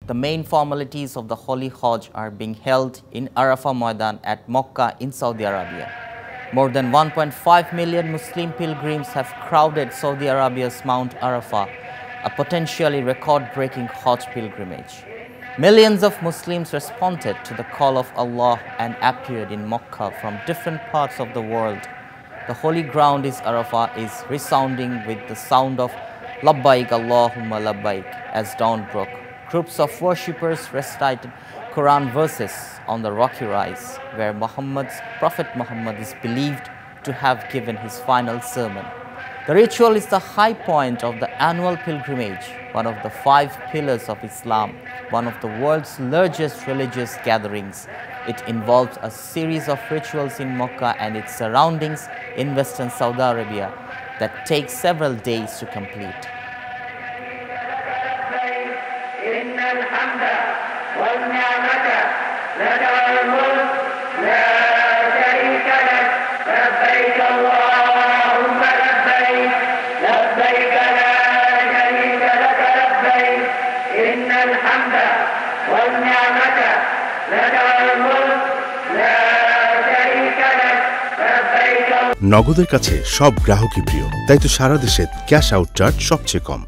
The main formalities of the Holy Hajj are being held in Arafah Maidan at Mecca in Saudi Arabia. More than 1.5 million Muslim pilgrims have crowded Saudi Arabia's Mount Arafah, a potentially record-breaking Hajj pilgrimage. Millions of Muslims responded to the call of Allah and appeared in Mecca from different parts of the world. The holy ground is Arafah is resounding with the sound of Labbaik Allahumma Labbaik as dawn broke. Groups of worshippers recited Quran verses on the rocky rise where Prophet Muhammad is believed to have given his final sermon. The ritual is the high point of the annual pilgrimage, one of the 5 pillars of Islam, one of the world's largest religious gatherings. It involves a series of rituals in Mecca and its surroundings in western Saudi Arabia that take several days to complete. নগদের কাছে সব গ্রাহকই প্রিয়, তাই তো সারা দেশে cash out charge সবচেয়ে কম।